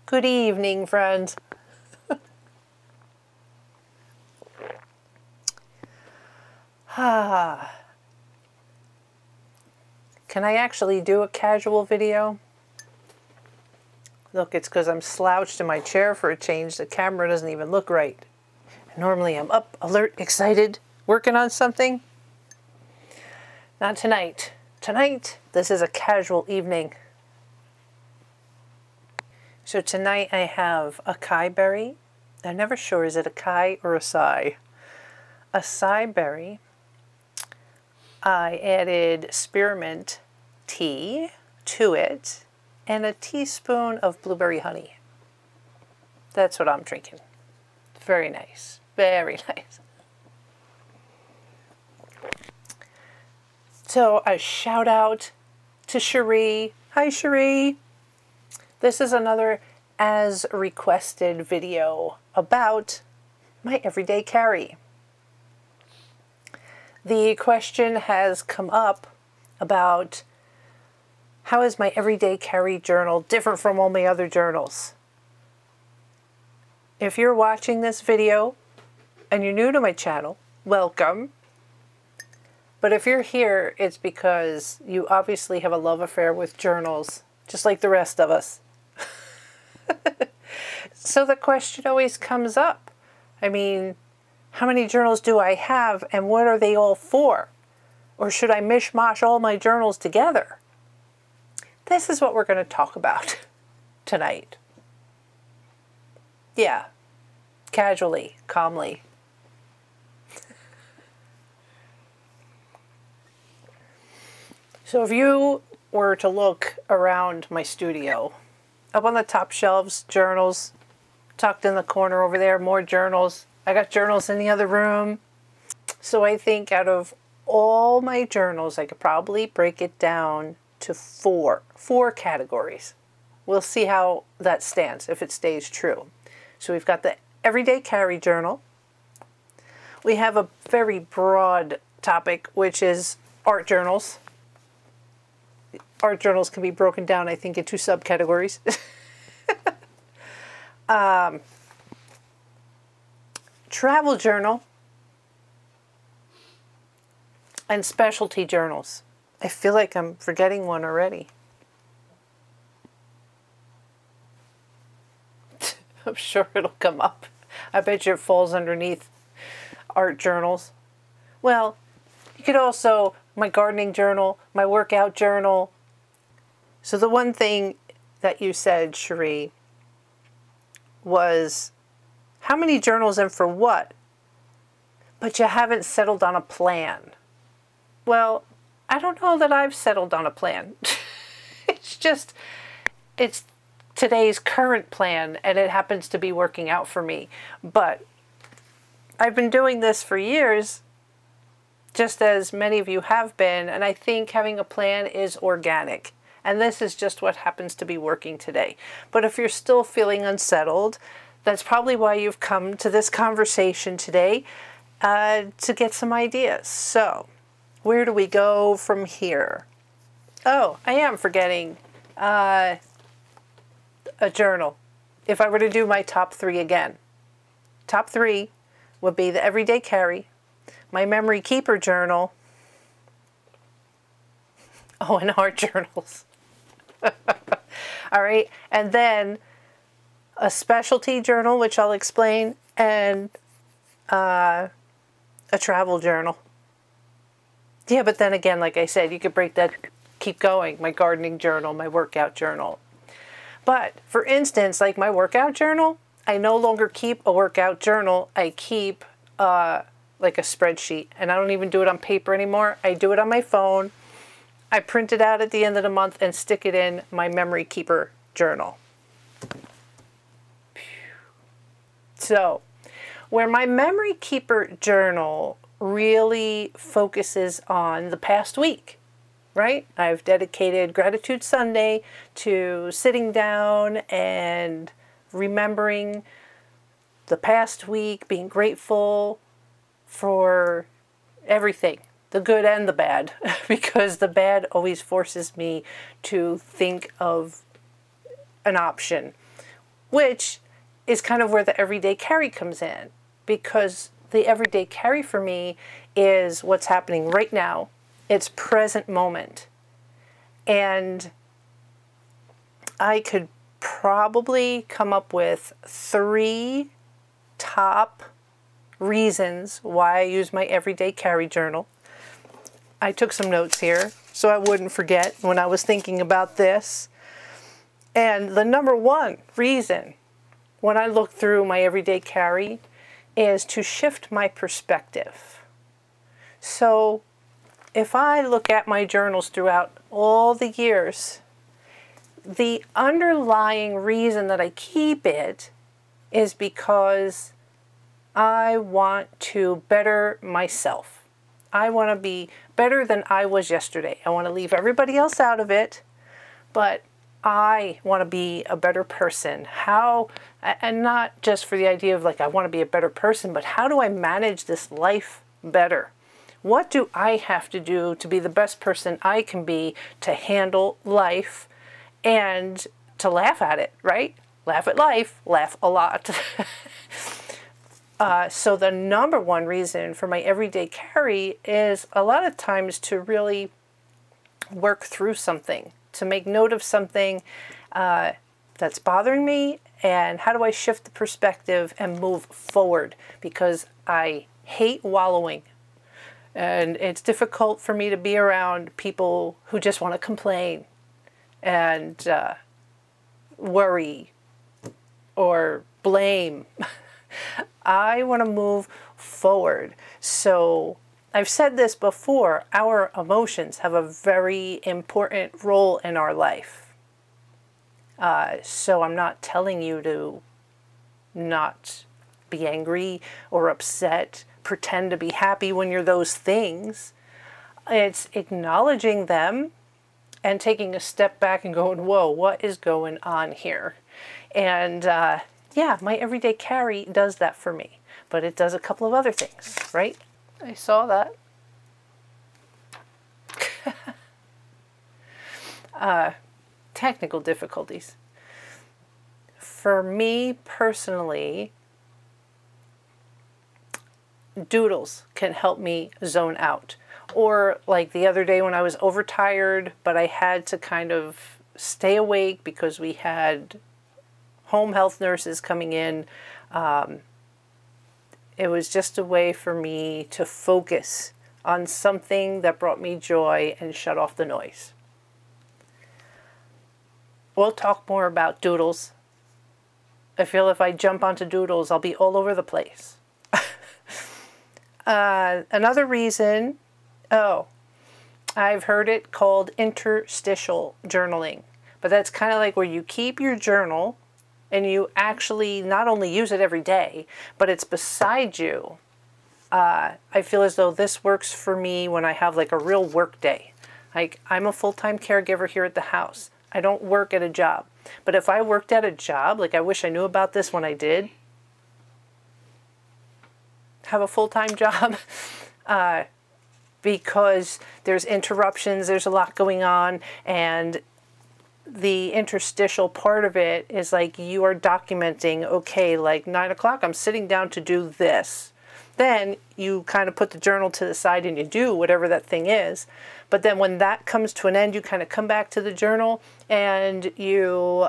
Good evening, friends. Can I actually do a casual video? Look, it's because I'm slouched in my chair for a change. The camera doesn't even look right. Normally I'm up, alert, excited, working on something. Not tonight. Tonight, this is a casual evening. So tonight I have acai berry. I'm never sure, is it acai or acai? Acai berry. I added spearmint tea to it and a teaspoon of blueberry honey. That's what I'm drinking. Very nice. Very nice. So a shout out to Sherie. Hi Sherie. This is another as requested video about my everyday carry. The question has come up about how is my everyday carry journal different from all my other journals? If you're watching this video and you're new to my channel, welcome. But if you're here, it's because you obviously have a love affair with journals, just like the rest of us. So the question always comes up. I mean, how many journals do I have and what are they all for? Or should I mishmash all my journals together? This is what we're going to talk about tonight. Yeah, casually, calmly. So if you were to look around my studio, up on the top shelves, journals, tucked in the corner over there, more journals. I got journals in the other room. So I think out of all my journals, I could probably break it down to four categories. We'll see how that stands, if it stays true. So we've got the everyday carry journal. We have a very broad topic, which is art journals. Art journals can be broken down, I think, into subcategories. Travel journal and specialty journals. I feel like I'm forgetting one already. I'm sure it'll come up. I bet you it falls underneath art journals. Well, you could also, my gardening journal, my workout journal. So the one thing that you said, Sherie, was how many journals and for what? But you haven't settled on a plan. Well, I don't know that I've settled on a plan. It's today's current plan and it happens to be working out for me. But I've been doing this for years, just as many of you have been, and I think having a plan is organic. And this is just what happens to be working today. But if you're still feeling unsettled, that's probably why you've come to this conversation today, to get some ideas. So, where do we go from here? Oh, I am forgetting a journal. If I were to do my top three again. Top three would be the everyday carry, my memory keeper journal, oh, and art journals. All right, and then a specialty journal, which I'll explain, and a travel journal. Yeah, but then again, like I said, you could break that, keep going. My gardening journal, my workout journal. But for instance, like my workout journal, I no longer keep a workout journal. I keep like a spreadsheet, and I don't even do it on paper anymore. I do it on my phone. I print it out at the end of the month and stick it in my memory keeper journal. So, where my memory keeper journal really focuses on the past week, right? I've dedicated Gratitude Sunday to sitting down and remembering the past week, being grateful for everything, the good and the bad, because the bad always forces me to think of an option. which is kind of where the everyday carry comes in, because the everyday carry for me is what's happening right now. It's present moment. And I could probably come up with 3 top reasons why I use my everyday carry journal. I took some notes here so I wouldn't forget when I was thinking about this. And the number 1 reason when I look through my everyday carry is to shift my perspective. So if I look at my journals throughout all the years, the underlying reason that I keep it is because I want to better myself. I want to be better than I was yesterday. I want to leave everybody else out of it, but I want to be a better person. How, and not just for the idea of like, I want to be a better person, but how do I manage this life better? What do I have to do to be the best person I can be to handle life and to laugh at it, right? Laugh at life, laugh a lot. So the number 1 reason for my everyday carry is a lot of times to really work through something, to make note of something that's bothering me, and how do I shift the perspective and move forward, because I hate wallowing. And it's difficult for me to be around people who just want to complain and worry or blame. I want to move forward. So I've said this before, our emotions have a very important role in our life. So I'm not telling you to not be angry or upset, pretend to be happy when you're those things. It's acknowledging them and taking a step back and going, whoa, what is going on here? And yeah, my everyday carry does that for me, but it does a couple of other things, right? I saw that. Technical difficulties. For me personally, doodles can help me zone out. Or like the other day when I was overtired, but I had to kind of stay awake because we had home health nurses coming in. It was just a way for me to focus on something that brought me joy and shut off the noise. We'll talk more about doodles. I feel if I jump onto doodles, I'll be all over the place. Another reason, I've heard it called interstitial journaling, but that's kind of like where you keep your journal and you actually not only use it every day, but it's beside you. I feel as though this works for me when I have like a real work day. Like I'm a full-time caregiver here at the house. I don't work at a job. But if I worked at a job, like I wish I knew about this when I did have a full-time job, because there's interruptions, there's a lot going on, and the interstitial part of it is like you are documenting, okay, like 9 o'clock, I'm sitting down to do this. Then you kind of put the journal to the side and you do whatever that thing is. But then when that comes to an end, you kind of come back to the journal and you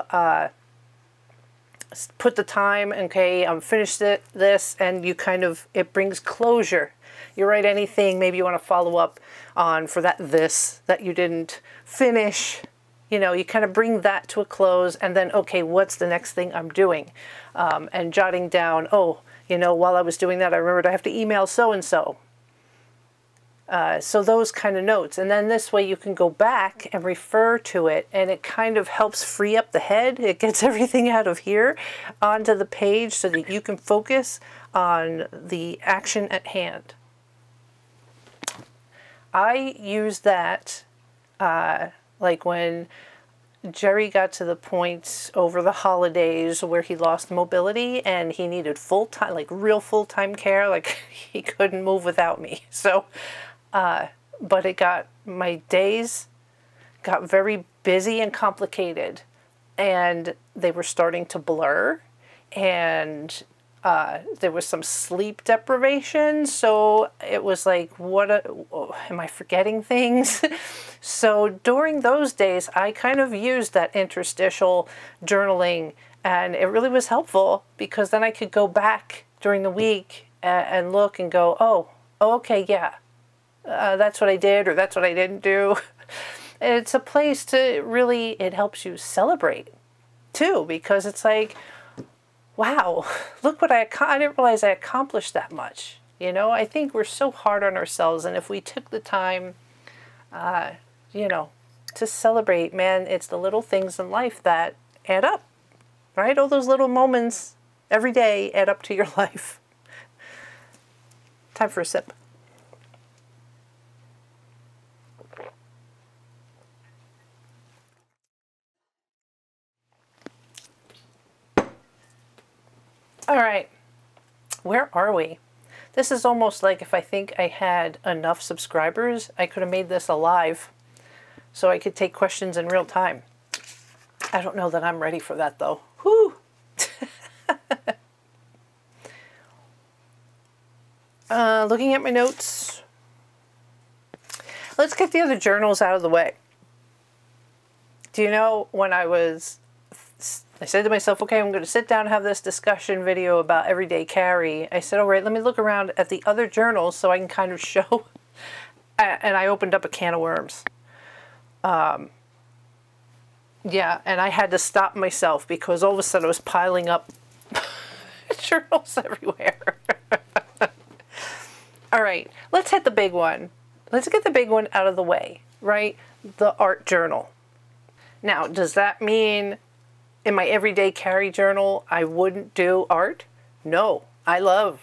put the time, okay, I'm finished this, and you kind of, it brings closure. You write anything maybe you want to follow up on for this that you didn't finish. You know, you kind of bring that to a close, and then, okay, what's the next thing I'm doing? And jotting down, oh, you know, while I was doing that, I remembered I have to email so-and-so. So those kind of notes. And then this way you can go back and refer to it, and it kind of helps free up the head. It gets everything out of here onto the page so that you can focus on the action at hand. I use that like when Jerry got to the point over the holidays where he lost mobility and he needed full-time, like real full-time care, like he couldn't move without me. So, but my days got very busy and complicated. And they were starting to blur, and there was some sleep deprivation, so it was like, am I forgetting things? So during those days, I kind of used that interstitial journaling, and it really was helpful, because then I could go back during the week and look and go, oh, okay, yeah, that's what I did, or that's what I didn't do. It's a place to really, it helps you celebrate too, because it's like, wow, look what I didn't realize I accomplished that much. You know, I think we're so hard on ourselves, and if we took the time, you know, to celebrate, man, it's the little things in life that add up, right? All those little moments every day add up to your life. Time for a sip. All right, where are we? This is almost like if I think I had enough subscribers, I could have made this a live so I could take questions in real time. I don't know that I'm ready for that though. Whew. Looking at my notes. Let's get the other journals out of the way. Do you know, when I said to myself, okay, I'm going to sit down and have this discussion video about everyday carry. I said, all right, let me look around at the other journals so I can kind of show. And I opened up a can of worms. Yeah, and I had to stop myself, because all of a sudden I was piling up journals everywhere. All right, let's hit the big one. Let's get the big one out of the way, right? The art journal. Now, does that mean in my everyday carry journal I wouldn't do art? No, I love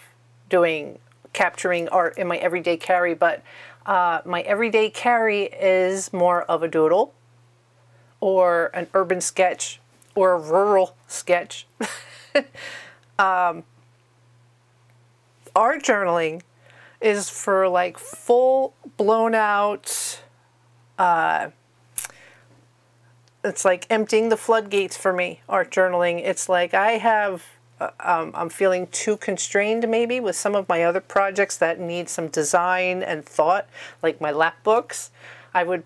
capturing art in my everyday carry, but my everyday carry is more of a doodle, or an urban sketch, or a rural sketch. Art journaling is for like full blown out, it's like emptying the floodgates for me, art journaling. It's like I'm feeling too constrained maybe with some of my other projects that need some design and thought, like my lap books. I would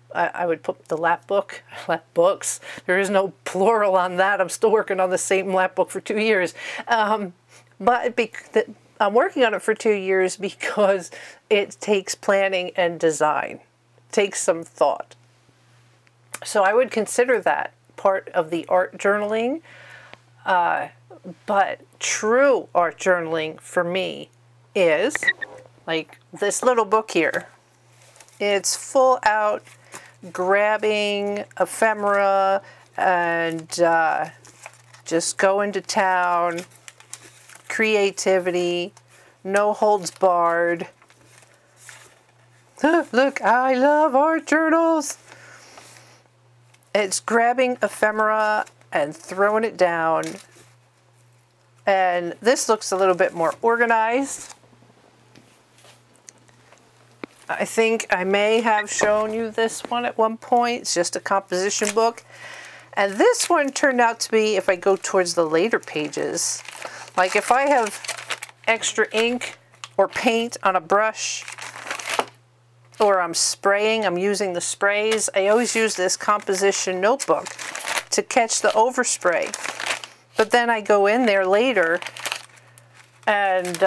put the lap books. There is no plural on that. I'm still working on the same lap book for 2 years. But I'm working on it for 2 years because it takes planning and design. It takes some thought. So I would consider that part of the art journaling. But true art journaling for me is like this little book here. It's full out grabbing ephemera and just going to town, creativity, no holds barred. Look, I love art journals. It's grabbing ephemera and throwing it down. And this looks a little bit more organized. I think I may have shown you this one at one point. It's just a composition book. And this one turned out to be, if I go towards the later pages, like if I have extra ink or paint on a brush, or I'm spraying, I'm using the sprays, I always use this composition notebook to catch the overspray. But then I go in there later and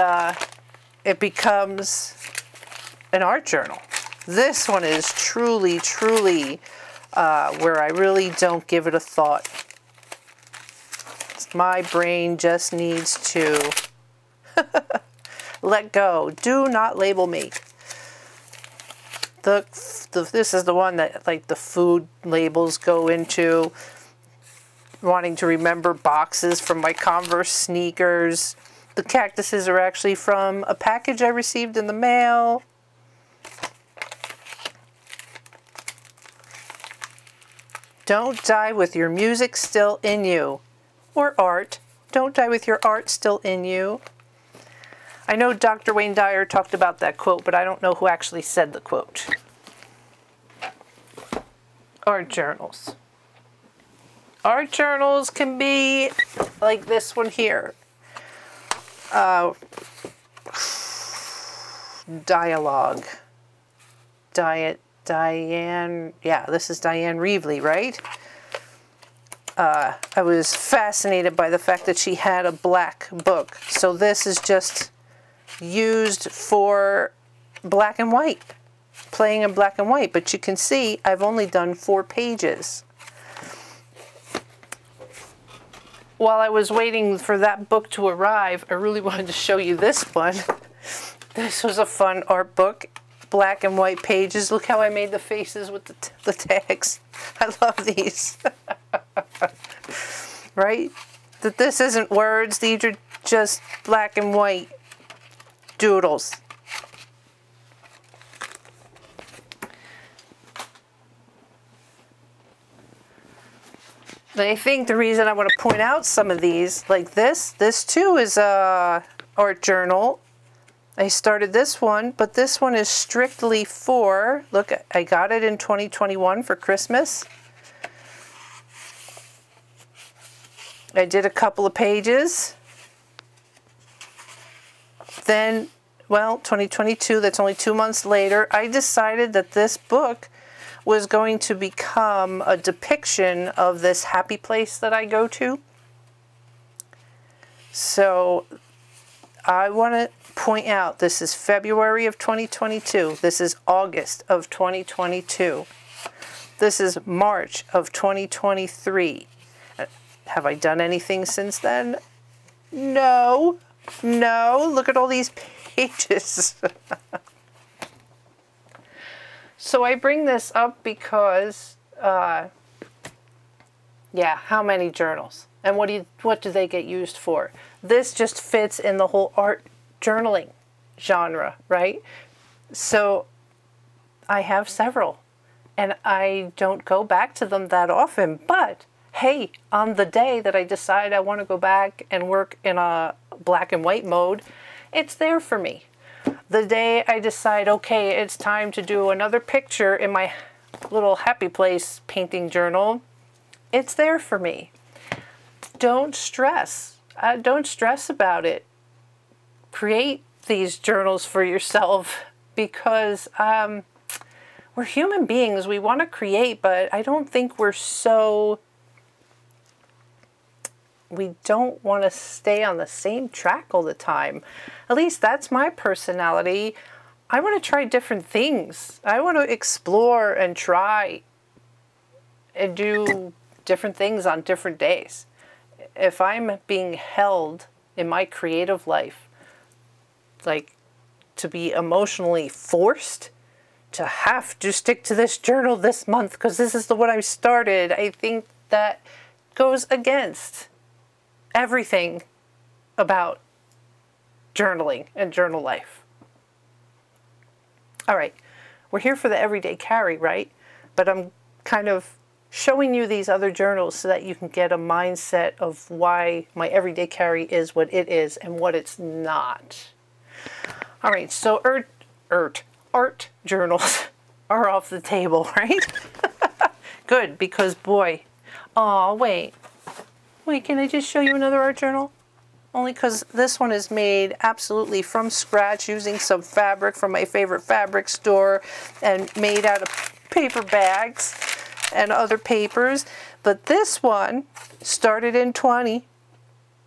it becomes an art journal. This one is truly, truly where I really don't give it a thought. My brain just needs to let go. Do not label me. This is the one that like the food labels go into. Wanting to remember boxes from my Converse sneakers. The cactuses are actually from a package I received in the mail. Don't die with your music still in you. Or art. Don't die with your art still in you. I know Dr. Wayne Dyer talked about that quote, but I don't know who actually said the quote. Art journals. Art journals can be like this one here. Dialogue. Diane, yeah, this is Diane Reevely, right? I was fascinated by the fact that she had a black book. So this is just used for black and white, playing in black and white. But you can see I've only done 4 pages. While I was waiting for that book to arrive, I really wanted to show you this one. This was a fun art book. Black and white pages. Look how I made the faces with the tags. I love these. Right? That this isn't words. These are just black and white doodles. I think the reason I want to point out some of these, like this too is a art journal. I started this one, but this one is strictly for, look, I got it in 2021 for Christmas. I did a couple of pages. Then, well, 2022, that's only 2 months later, I decided that this book was going to become a depiction of this happy place that I go to. So I want to point out, this is February of 2022. This is August of 2022. This is March of 2023. Have I done anything since then? No. No. Look at all these pages. So I bring this up because, yeah, how many journals? And what do they get used for? This just fits in the whole art journaling genre, right? So I have several, and I don't go back to them that often, but hey, on the day that I decide I want to go back and work in a black and white mode, it's there for me. The day I decide, okay, it's time to do another picture in my little happy place painting journal, it's there for me. Don't stress. Don't stress about it. Create these journals for yourself, because we're human beings. We want to create, but I don't think we don't want to stay on the same track all the time. At least that's my personality. I want to try different things. I want to explore and try and do different things on different days. If I'm being held in my creative life, like to be emotionally forced to have to stick to this journal this month because this is the one I started, I think that goes against everything about journaling and journal life. All right, we're here for the everyday carry, right? But I'm kind of showing you these other journals so that you can get a mindset of why my everyday carry is what it is and what it's not. All right, so art journals are off the table, right? Good, because boy, oh wait, can I just show you another art journal? Only because this one is made absolutely from scratch using some fabric from my favorite fabric store and made out of paper bags and other papers. But this one started in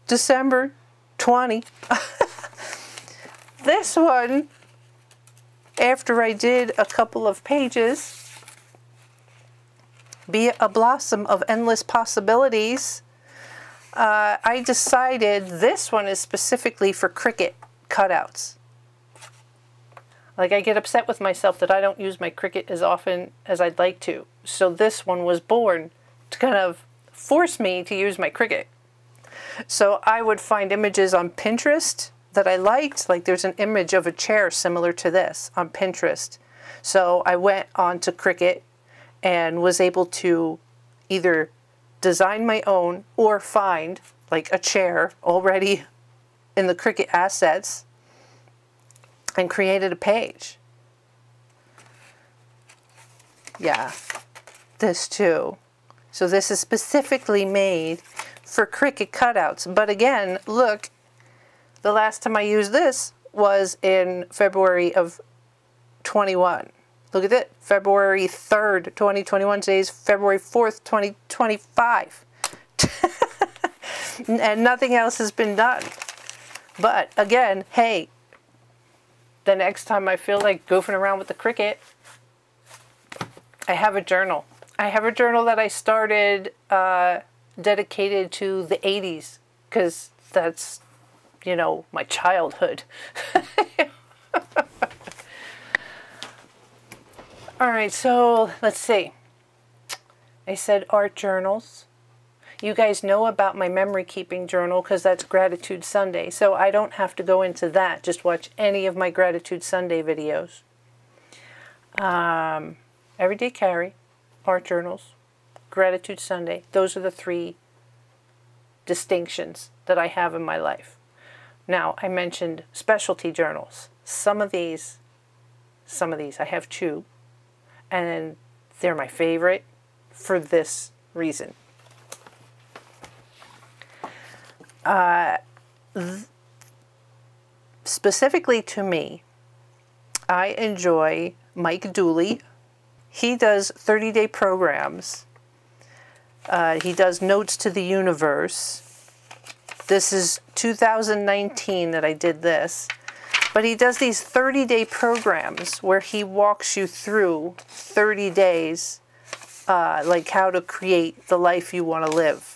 December 20. This one, after I did a couple of pages, Be a Blossom of Endless Possibilities, I decided this one is specifically for Cricut cutouts. Like, I get upset with myself that I don't use my Cricut as often as I'd like to. So this one was born to kind of force me to use my Cricut. So I would find images on Pinterest that I liked. Like, there's an image of a chair similar to this on Pinterest. So I went on to Cricut and was able to either design my own or find like a chair already in the Cricut assets and created a page. Yeah, this too. So this is specifically made for Cricut cutouts. But again, look, the last time I used this was in February of 21. Look at it, February 3rd, 2021. Today's February 4th, 2025. And nothing else has been done. But again, hey, the next time I feel like goofing around with the Cricut, I have a journal. I have a journal that I started dedicated to the 80s, because that's, you know, my childhood. All right, so let's see. I said art journals. You guys know about my memory keeping journal because that's Gratitude Sunday. So I don't have to go into that. Just watch any of my Gratitude Sunday videos. Everyday Carry, art journals, Gratitude Sunday. Those are the three distinctions that I have in my life. Now, I mentioned specialty journals. Some of these, I have two, and they're my favorite for this reason. Specifically to me, I enjoy Mike Dooley. He does 30-day programs. He does Notes to the Universe. This is 2019 that I did this. But he does these 30-day programs where he walks you through 30 days, like how to create the life you want to live.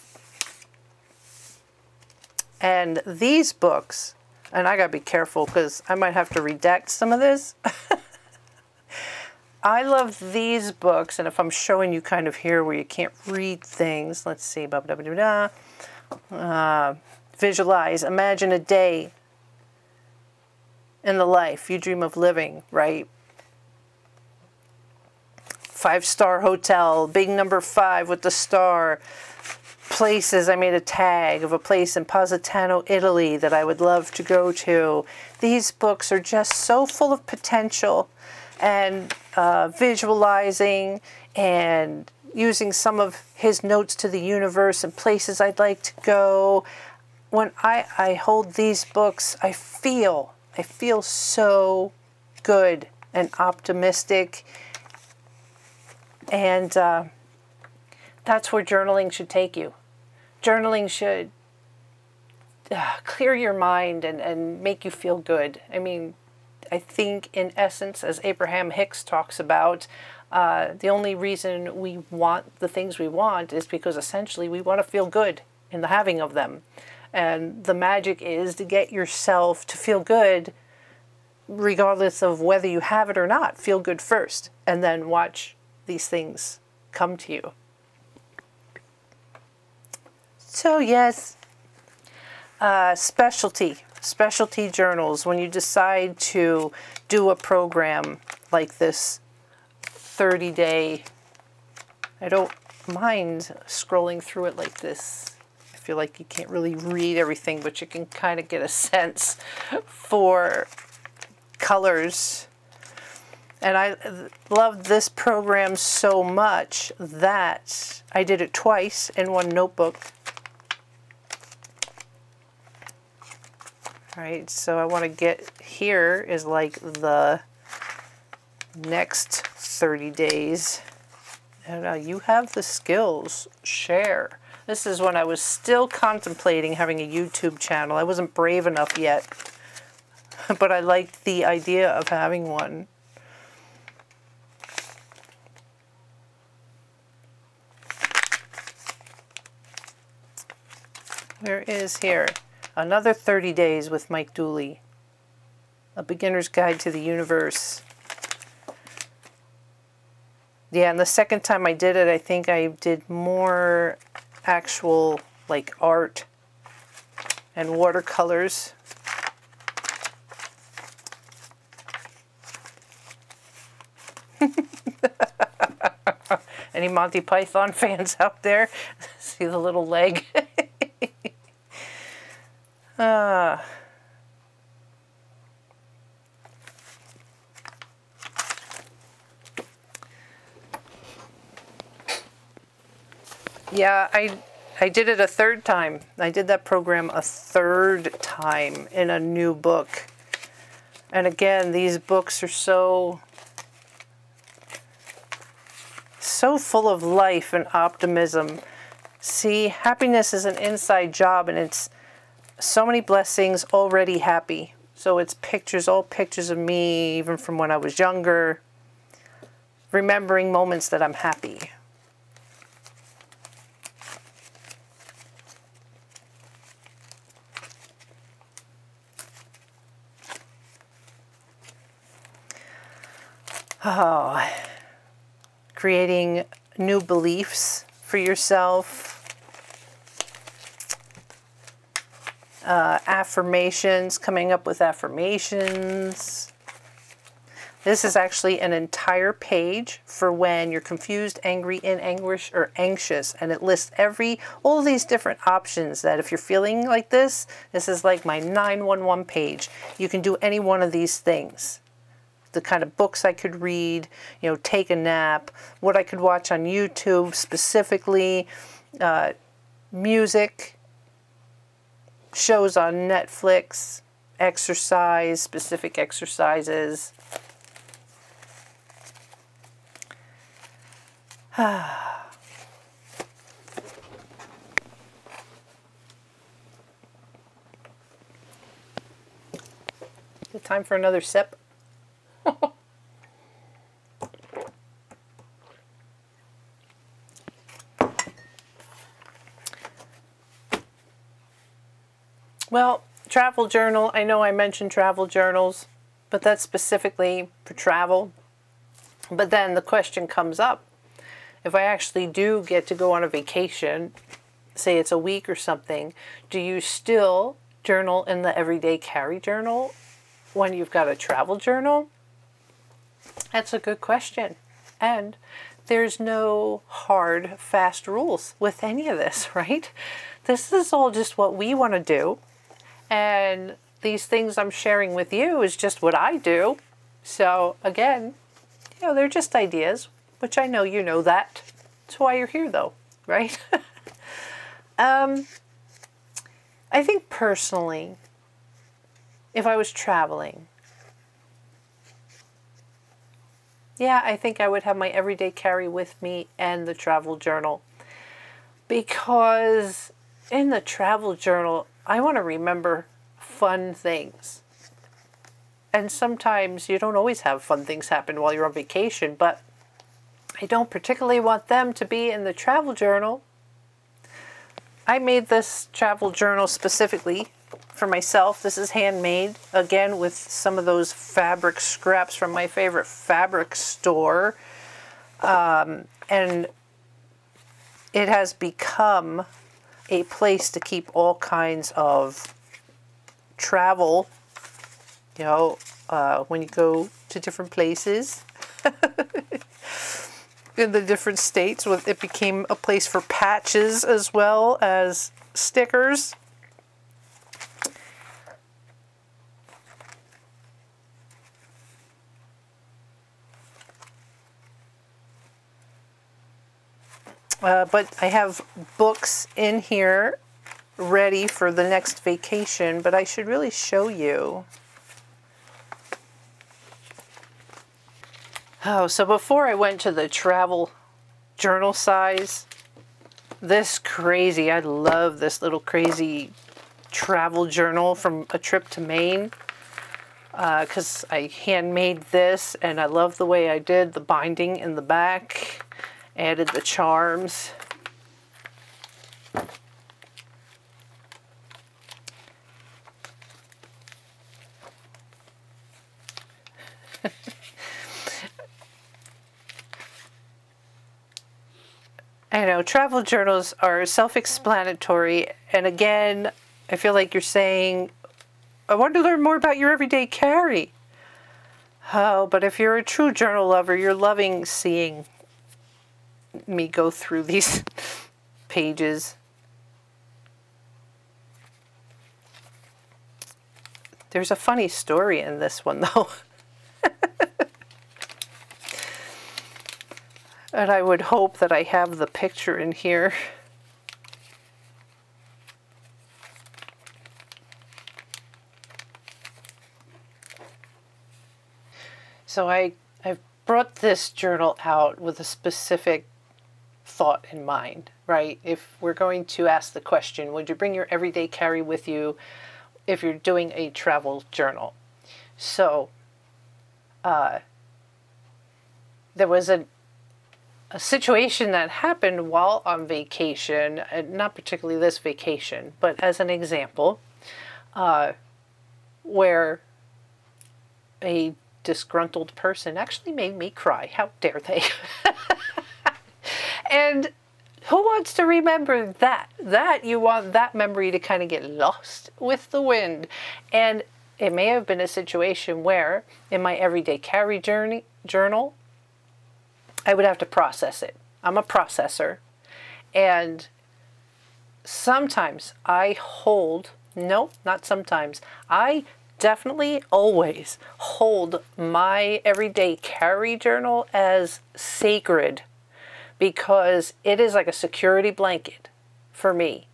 And these books, and I gotta be careful because I might have to redact some of this. I love these books, and if I'm showing you kind of here where you can't read things, let's see, visualize, imagine a day in the life you dream of living, right? 5-star hotel, big number 5 with the star. Places, I made a tag of a place in Positano, Italy that I would love to go to. These books are just so full of potential, and visualizing and using some of his notes to the universe and places I'd like to go. When I hold these books, I feel so good and optimistic, and that's where journaling should take you. Journaling should clear your mind and make you feel good. I mean, I think in essence, as Abraham Hicks talks about, the only reason we want the things we want is because essentially we want to feel good in the having of them. And the magic is to get yourself to feel good regardless of whether you have it or not. Feel good first, and then watch these things come to you. So yes, specialty journals. When you decide to do a program like this 30-day, I don't mind scrolling through it like this. I feel like you can't really read everything, but you can kind of get a sense for colors. And I loved this program so much that I did it twice in one notebook. All right, so I want to get here is like the next 30 days. And you have the skills. Share. This is when I was still contemplating having a YouTube channel. I wasn't brave enough yet, but I liked the idea of having one. Where is here? Another 30 days with Mike Dooley. A Beginner's Guide to the Universe. Yeah, and the second time I did it, I think I did more actual, like, art and watercolors. Any Monty Python fans out there? See the little leg? Yeah, I did it a third time. I did that program a third time in a new book. And again, these books are so full of life and optimism. See, happiness is an inside job, and it's so many blessings, already happy. So it's pictures, all pictures of me, even from when I was younger, remembering moments that I'm happy. Oh, creating new beliefs for yourself. Affirmations, coming up with affirmations. This is actually an entire page for when you're confused, angry, in anguish, or anxious. And it lists all these different options that if you're feeling like this is like my 911 page. You can do any one of these things. The kind of books I could read, take a nap, what I could watch on YouTube specifically, music, shows on Netflix, exercise, specific exercises. Is it time for another sip? Well, travel journal. I know I mentioned travel journals, but that's specifically for travel. But then the question comes up, if I actually do get to go on a vacation, say it's a week or something, do you still journal in the everyday carry journal when you've got a travel journal? That's a good question. And there's no hard, fast rules with any of this, right? This is all just what we want to do. And these things I'm sharing with you is just what I do. So again, they're just ideas, which I know you know that. That's why you're here though, right? I think personally, if I was traveling, I think I would have my everyday carry with me and the travel journal. Because in the travel journal, I want to remember fun things. And sometimes you don't always have fun things happen while you're on vacation, but I don't particularly want them to be in the travel journal. I made this travel journal specifically for myself. This is handmade, again, with some of those fabric scraps from my favorite fabric store. And it has become a place to keep all kinds of travel, when you go to different places in the different states. It became a place for patches as well as stickers. But I have books in here ready for the next vacation, but I should really show you. Oh, so before I went to the travel journal size, I love this little crazy travel journal from a trip to Maine, because I handmade this and I love the way I did the binding in the back. Added the charms. I know, travel journals are self-explanatory, and again, I feel like you're saying, I want to learn more about your everyday carry. Oh, but if you're a true journal lover, you're loving seeing me go through these pages. There's a funny story in this one though. And I would hope that I have the picture in here. So I've brought this journal out with a specific thought in mind, right? If we're going to ask the question, would you bring your everyday carry with you if you're doing a travel journal? So there was a situation that happened while on vacation, not particularly this vacation, but as an example, where a disgruntled person actually made me cry. How dare they? And who wants to remember that? You want that memory to kind of get lost with the wind. And it may have been a situation where in my everyday carry journal, I would have to process it. I'm a processor. And sometimes I hold, no, not sometimes, I definitely always hold my everyday carry journal as sacred, because it is like a security blanket for me.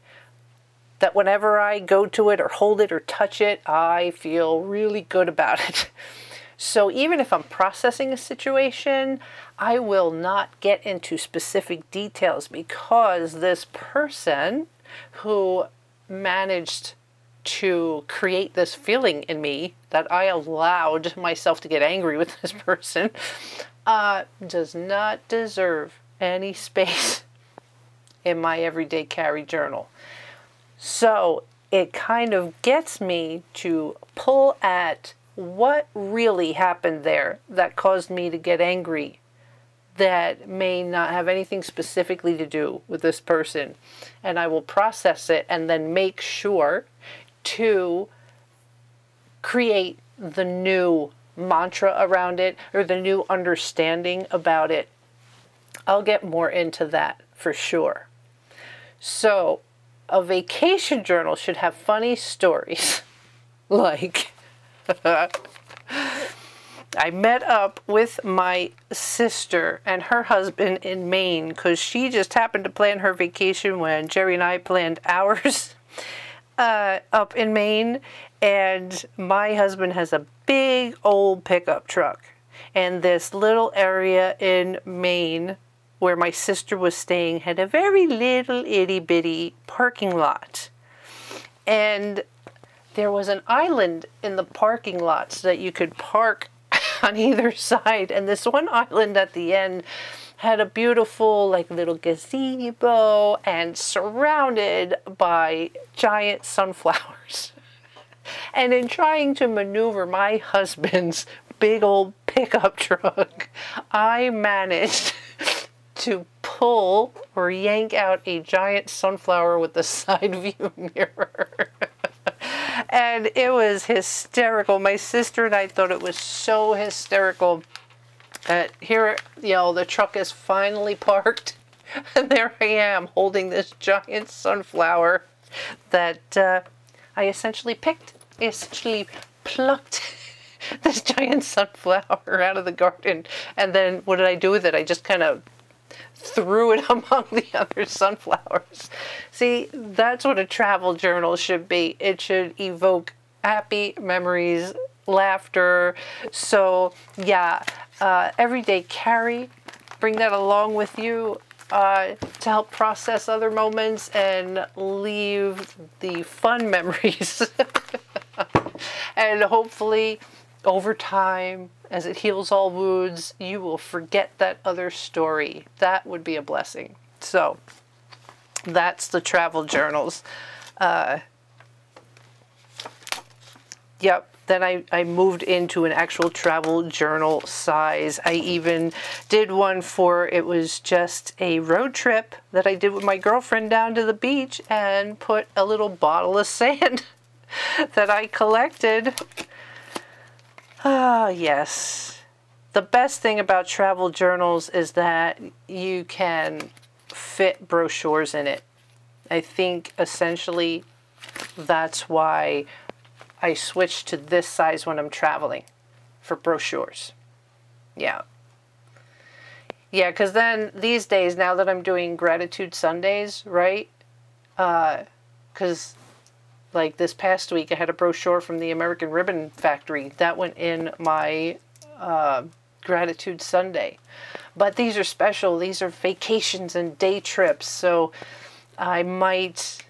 That whenever I go to it or hold it or touch it, I feel really good about it. So even if I'm processing a situation, I will not get into specific details, because this person who managed to create this feeling in me that I allowed myself to get angry with this person does not deserve any space in my everyday carry journal. So it kind of gets me to pull at what really happened there that caused me to get angry, that may not have anything specifically to do with this person. And I will process it and then make sure to create the new mantra around it, or the new understanding about it. I'll get more into that for sure. So a vacation journal should have funny stories. Like, I met up with my sister and her husband in Maine because she just happened to plan her vacation when Jerry and I planned ours up in Maine. And my husband has a big old pickup truck. And this little area in Maine where my sister was staying had a very little itty bitty parking lot. And there was an island in the parking lot so that you could park on either side. And this one island at the end had a beautiful like little gazebo and surrounded by giant sunflowers. And in trying to maneuver my husband's big old pickup truck, I managed to pull or yank out a giant sunflower with the side view mirror. And it was hysterical. My sister and I thought it was so hysterical. Here, you know, the truck is finally parked, and there I am holding this giant sunflower that I essentially picked. I essentially plucked this giant sunflower out of the garden. And then what did I do with it? I just kind of threw it among the other sunflowers. See, that's what a travel journal should be. It should evoke happy memories, laughter. So yeah, everyday carry, bring that along with you to help process other moments and leave the fun memories. And hopefully over time, as it heals all wounds, you will forget that other story. That would be a blessing. So that's the travel journals. Yep. Then I moved into an actual travel journal size. I even did one for, it was just a road trip that I did with my girlfriend down to the beach, and put a little bottle of sand that I collected. Ah, yes. The best thing about travel journals is that you can fit brochures in it. I think essentially that's why I switched to this size when I'm traveling, for brochures. Yeah. Yeah, because then these days, now that I'm doing Gratitude Sundays, right? Because like this past week, I had a brochure from the American Ribbon Factory that went in my Gratitude Sunday. But these are special. These are vacations and day trips. So I might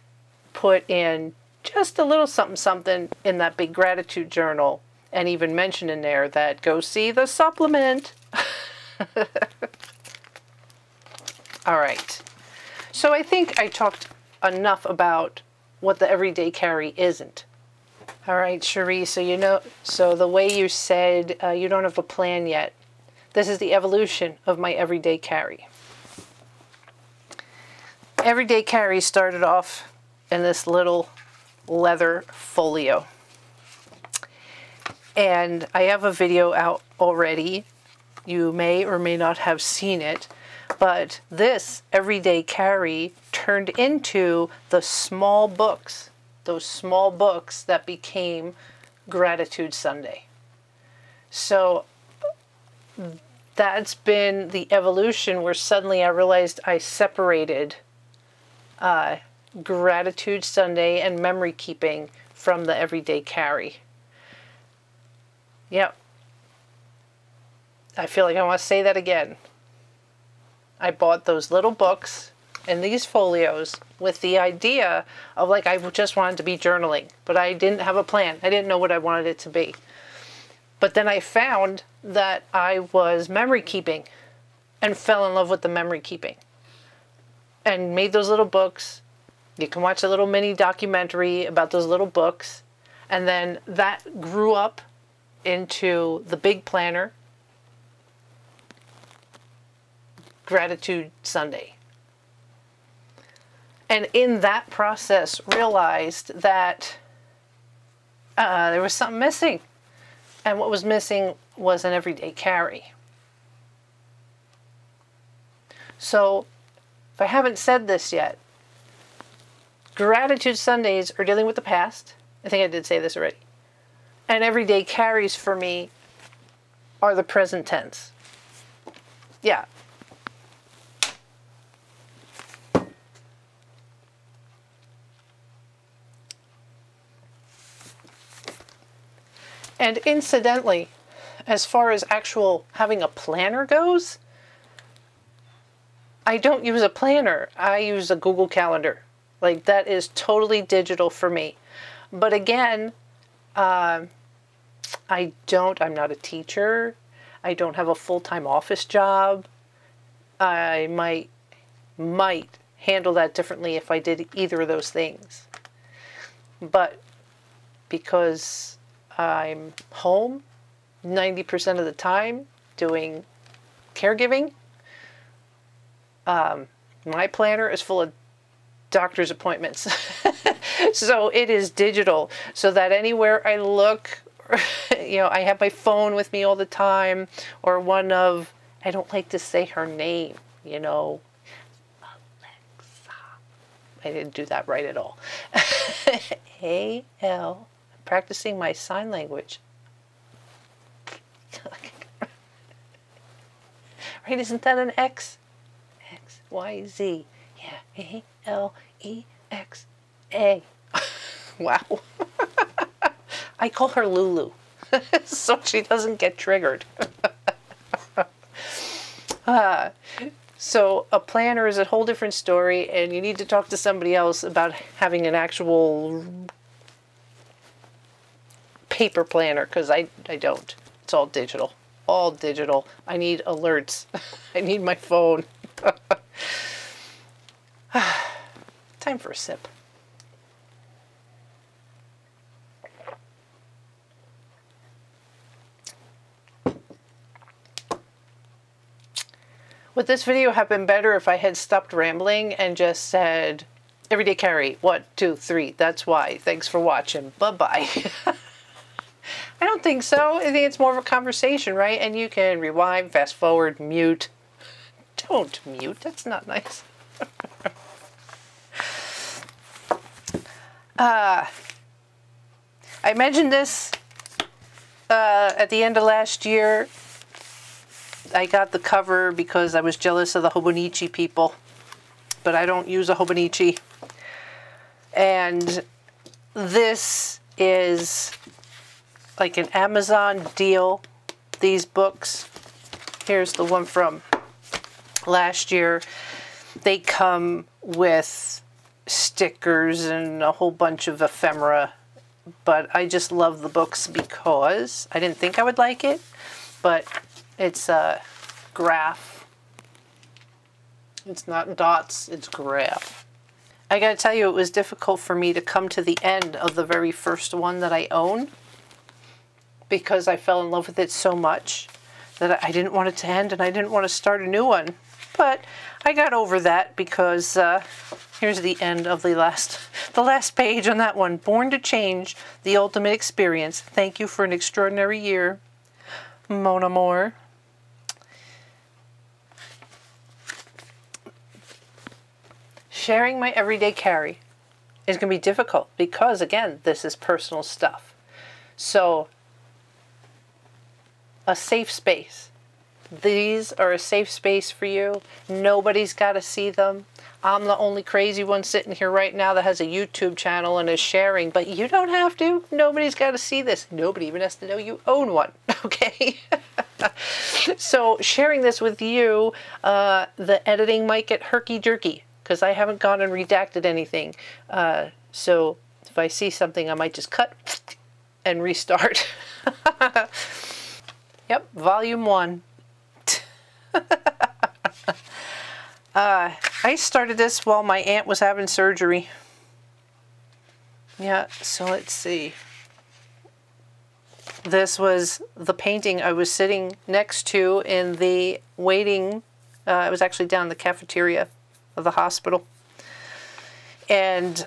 put in just a little something something in that big gratitude journal, and even mention in there that go see the supplement. All right. So I think I talked enough about what the everyday carry isn't. All right, Sherie, so the way you said you don't have a plan yet, this is the evolution of my everyday carry. Everyday carry started off in this little leather folio. And I have a video out already. You may or may not have seen it, but this everyday carry turned into the small books, those small books that became Gratitude Sunday. So that's been the evolution where suddenly I realized I separated Gratitude Sunday and memory keeping from the everyday carry. Yep. I feel like I want to say that again. I bought those little books and these folios with the idea of like I just wanted to be journaling, but I didn't have a plan. I didn't know what I wanted it to be. But then I found that I was memory keeping and fell in love with the memory keeping and made those little books. You can watch a little mini documentary about those little books. And then that grew up into the big planner, Gratitude Sunday. And in that process, realized that there was something missing. And what was missing was an everyday carry. So, if I haven't said this yet, Gratitude Sundays are dealing with the past. I think I did say this already. And everyday carries for me are the present tense. Yeah. And incidentally, as far as actual having a planner goes, I don't use a planner. I use a Google Calendar. Like, that is totally digital for me. But again, I'm not a teacher. I don't have a full-time office job. I might handle that differently if I did either of those things. But because I'm home 90% of the time doing caregiving, my planner is full of doctor's appointments. So it is digital, so that anywhere I look, I have my phone with me all the time, or I don't like to say her name, Alexa. I didn't do that right at all. A-L, I'm practicing my sign language. Right, isn't that an X? X, Y, Z. Yeah, A-L-E-X-A. Wow. I call her Lulu, so she doesn't get triggered. So a planner is a whole different story, and you need to talk to somebody else about having an actual paper planner, because I don't. It's all digital. All digital. I need alerts. I need my phone. Time for a sip. Would this video have been better if I had stopped rambling and just said, everyday carry, 1, 2, 3, that's why. Thanks for watching. Bye-bye. I don't think so. I think it's more of a conversation, right? And you can rewind, fast forward, mute. Don't mute. That's not nice. I mentioned this at the end of last year. I got the cover because I was jealous of the Hobonichi people, but I don't use a Hobonichi. And this is like an Amazon deal these books. Here's the one from last year. They come with stickers and a whole bunch of ephemera, but I just love the books because I didn't think I would like it, but it's a graph. It's not dots, it's graph. I gotta tell you, it was difficult for me to come to the end of the very first one that I own because I fell in love with it so much that I didn't want it to end and I didn't want to start a new one. But I got over that because here's the end of the last page on that one. Born to change, the ultimate experience. Thank you for an extraordinary year, mon amour. Sharing my everyday carry is going to be difficult because, again, this is personal stuff. So, a safe space. These are a safe space for you. Nobody's got to see them. I'm the only crazy one sitting here right now that has a YouTube channel and is sharing, but you don't have to. Nobody's got to see this. Nobody even has to know you own one, okay? So sharing this with you, the editing might get herky-jerky because I haven't gone and redacted anything. So if I see something, I might just cut and restart. Yep, volume 1. I started this while my aunt was having surgery. Yeah, so let's see. This was the painting I was sitting next to in the waiting, it was actually down in the cafeteria of the hospital. And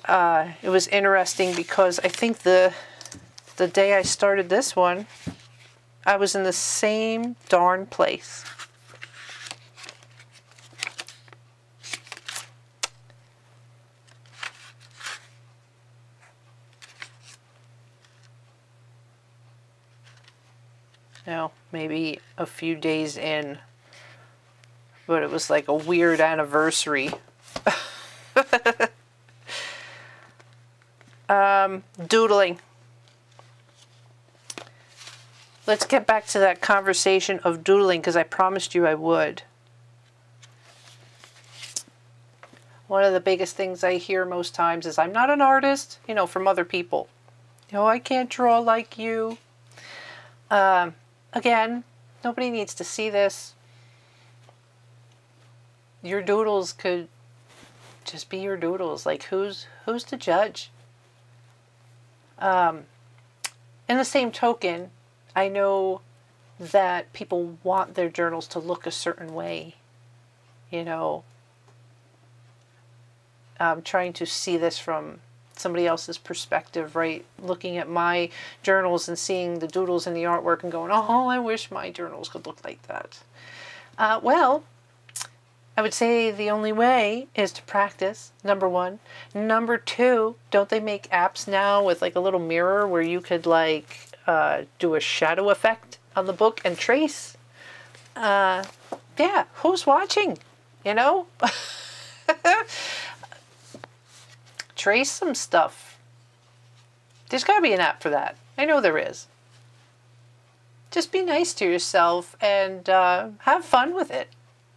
it was interesting because I think the day I started this one, I was in the same darn place. Now, maybe a few days in, but it was like a weird anniversary. Doodling. Let's get back to that conversation of doodling because I promised you I would. One of the biggest things I hear most times is, I'm not an artist, you know, from other people. You know, I can't draw like you. Again, nobody needs to see this. Your doodles could just be your doodles. Like, who's to judge? In the same token, I know that people want their journals to look a certain way. You know, I'm trying to see this from somebody else's perspective, right? Looking at my journals and seeing the doodles and the artwork and going, oh, I wish my journals could look like that. Well, I would say the only way is to practice, number one. Number two, don't they make apps now with like a little mirror where you could like do a shadow effect on the book and trace? Yeah, who's watching? You know? Trace some stuff. There's got to be an app for that. I know there is. Just be nice to yourself and have fun with it,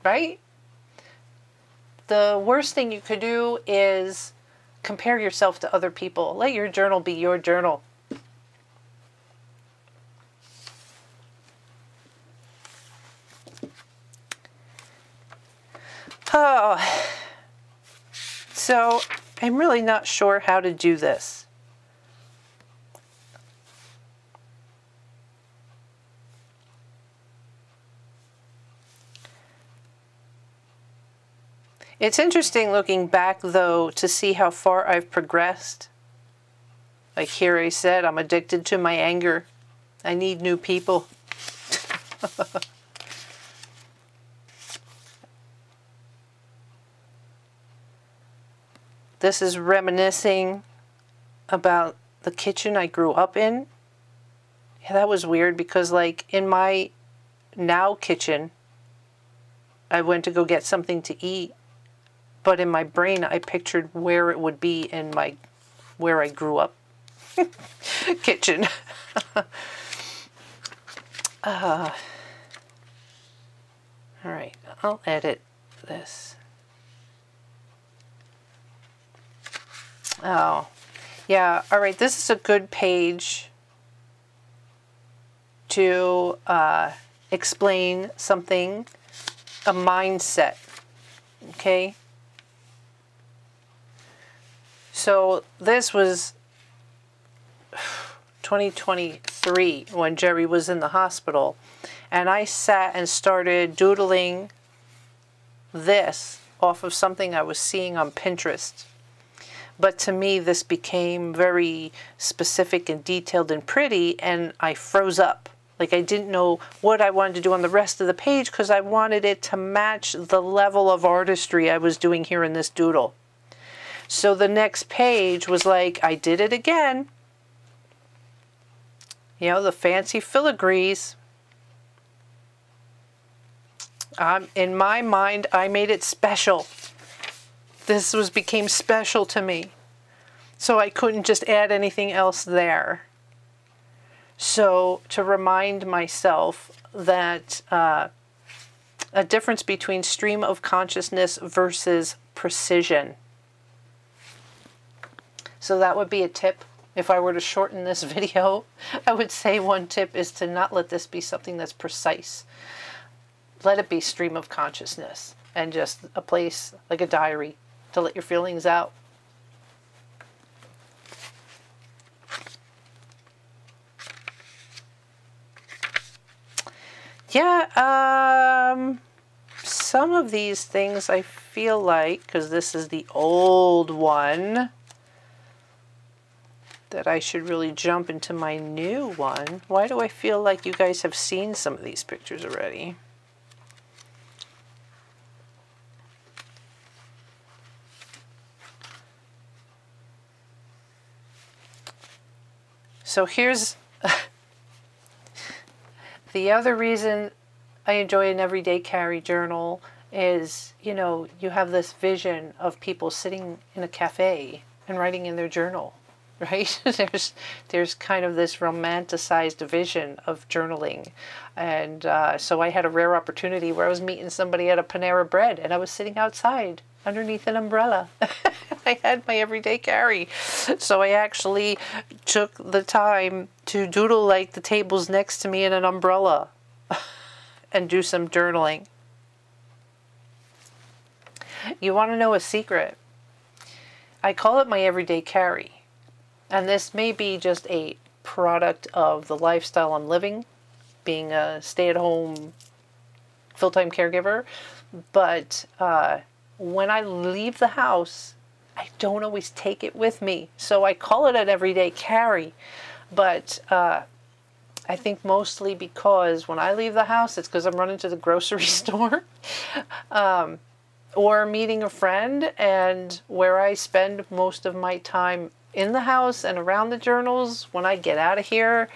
right? The worst thing you could do is compare yourself to other people. Let your journal be your journal. Oh, so I'm really not sure how to do this. It's interesting looking back, though, to see how far I've progressed. Like Sherie said, I'm addicted to my anger. I need new people. This is reminiscing about the kitchen I grew up in. Yeah, that was weird because, like, in my now kitchen, I went to go get something to eat, but in my brain, I pictured where it would be in my, where I grew up kitchen. All right, I'll edit this. Oh, yeah, all right, this is a good page to explain something, a mindset, okay? So this was 2023 when Jerry was in the hospital, and I sat and started doodling this off of something I was seeing on Pinterest. But to me, this became very specific and detailed and pretty, and I froze up. Like, I didn't know what I wanted to do on the rest of the page because I wanted it to match the level of artistry I was doing here in this doodle. So the next page was like, I did it again. You know, the fancy filigrees. In my mind, I made it special. This became special to me. So I couldn't just add anything else there. So to remind myself that a difference between stream of consciousness versus precision. So that would be a tip. If I were to shorten this video, I would say one tip is to not let this be something that's precise. Let it be stream of consciousness and just a place like a diary to let your feelings out. Yeah, some of these things I feel like, because this is the old one, that I should really jump into my new one. Why do I feel like you guys have seen some of these pictures already? So here's the other reason I enjoy an everyday carry journal is, you know, you have this vision of people sitting in a cafe and writing in their journal, right? There's kind of this romanticized vision of journaling. And so I had a rare opportunity where I was meeting somebody at a Panera Bread and I was sitting outside underneath an umbrella. I had my everyday carry. So I actually took the time to doodle like the tables next to me in an umbrella and do some journaling. You want to know a secret? I call it my everyday carry. And this may be just a product of the lifestyle I'm living, being a stay-at-home full-time caregiver. But when I leave the house, I don't always take it with me. So I call it an everyday carry. But I think mostly because when I leave the house, it's because I'm running to the grocery store or meeting a friend. And where I spend most of my time in the house and around the journals, when I get out of here,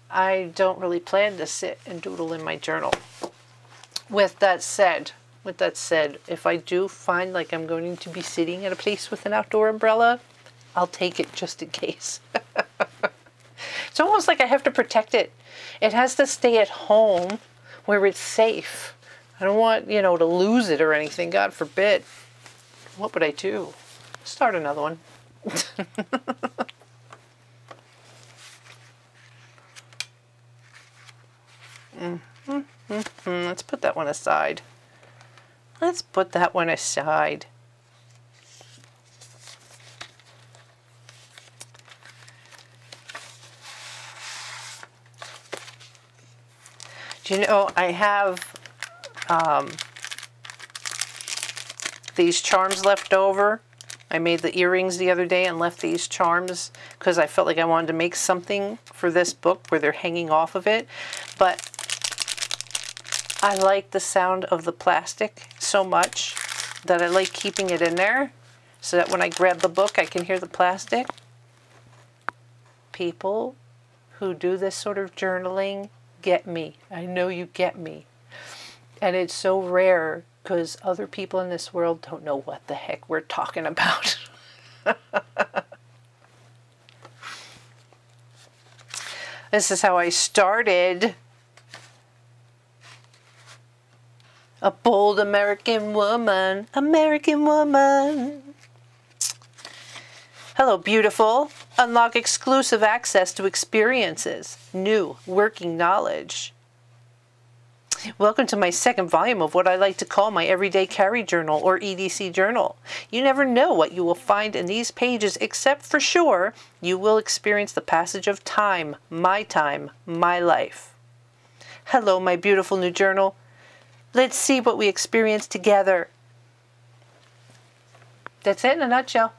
I don't really plan to sit and doodle in my journal. With that said, if I do find like I'm going to be sitting at a place with an outdoor umbrella, I'll take it just in case. It's almost like I have to protect it. It has to stay at home where it's safe. I don't want, you know, to lose it or anything, God forbid. What would I do? Start another one. Let's put that one aside. Let's put that one aside. Do you know, I have these charms left over. I made the earrings the other day and left these charms because I felt like I wanted to make something for this book where they're hanging off of it. But I like the sound of the plastic so much that I like keeping it in there so that when I grab the book, I can hear the plastic. People who do this sort of journaling get me. I know you get me. And it's so rare because other people in this world don't know what the heck we're talking about. This is how I started A bold American woman. American woman. Hello, beautiful. Unlock exclusive access to experiences. New working knowledge. Welcome to my second volume of what I like to call my Everyday Carry Journal, or EDC Journal. You never know what you will find in these pages, except for sure you will experience the passage of time, my life. Hello, my beautiful new journal. Let's see what we experience together. That's it in a nutshell.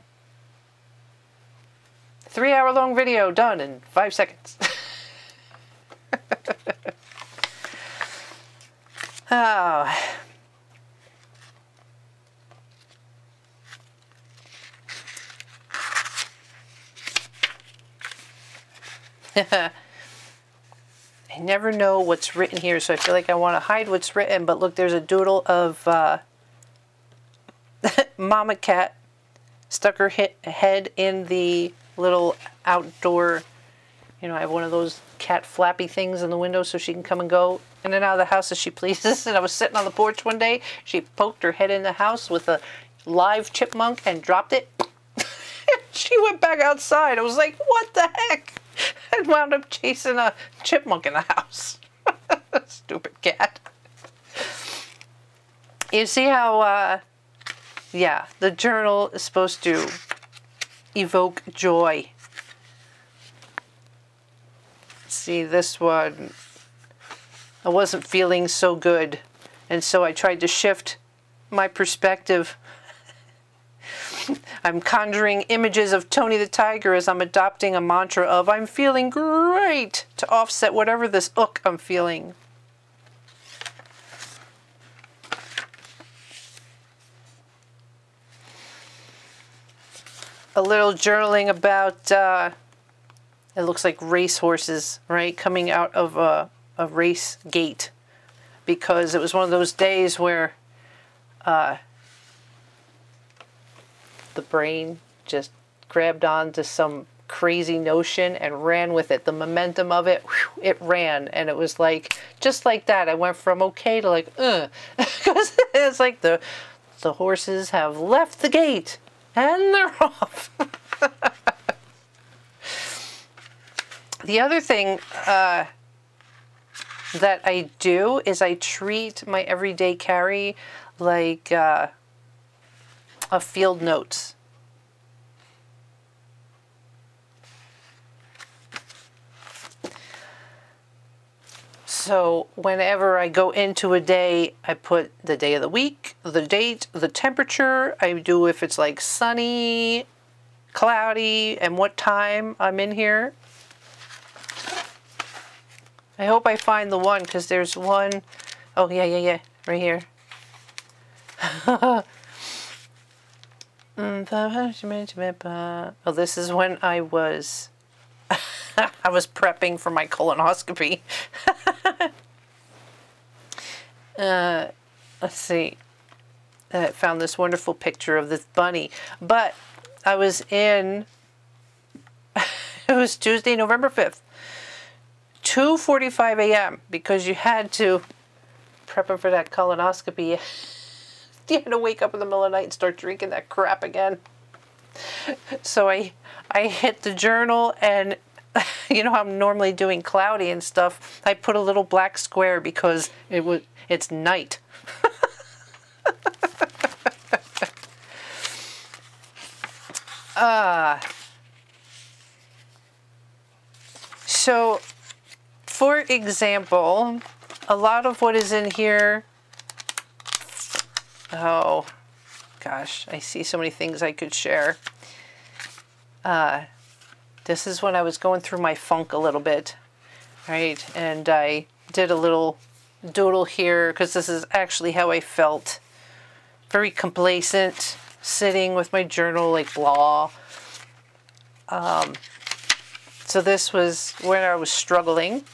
3-hour-long video done in 5 seconds. Oh. I never know what's written here, so I feel like I want to hide what's written, but look, there's a doodle of Mama Cat stuck her head in the little outdoor, you know, I have one of those cat flappy things in the window so she can come and go in and out of the house as she pleases. And I was sitting on the porch one day. She poked her head in the house with a live chipmunk and dropped it. She went back outside. I was like, what the heck? And wound up chasing a chipmunk in the house. Stupid cat. You see how, yeah, the journal is supposed to evoke joy. See, this one, I wasn't feeling so good, and so I tried to shift my perspective. I'm conjuring images of Tony the Tiger as I'm adopting a mantra of I'm feeling great to offset whatever this I'm feeling. A little journaling about it looks like race horses, right? Coming out of a race gate, because it was one of those days where the brain just grabbed onto some crazy notion and ran with it. The momentum of it, whew, it ran, and it was like, just like that, I went from okay to like, because it's like the horses have left the gate and they're off. The other thing that I do is I treat my everyday carry like a field notes. So whenever I go into a day, I put the day of the week, the date, the temperature. I do if it's like sunny, cloudy, and what time I'm in here. I hope I find the one, because there's one. Oh, yeah, right here. Oh, this is when I was I was prepping for my colonoscopy. Let's see. I found this wonderful picture of this bunny, but I was in it was Tuesday, November 5th. 2:45 a.m. because you had to prep him for that colonoscopy. You had to wake up in the middle of the night and start drinking that crap again. So I hit the journal, and you know how I'm normally doing cloudy and stuff. I put a little black square because it's night. So, for example, a lot of what is in here, oh gosh, I see so many things I could share. This is when I was going through my funk a little bit, right? And I did a little doodle here because this is actually how I felt. Very complacent, sitting with my journal, like blah. So this was where I was struggling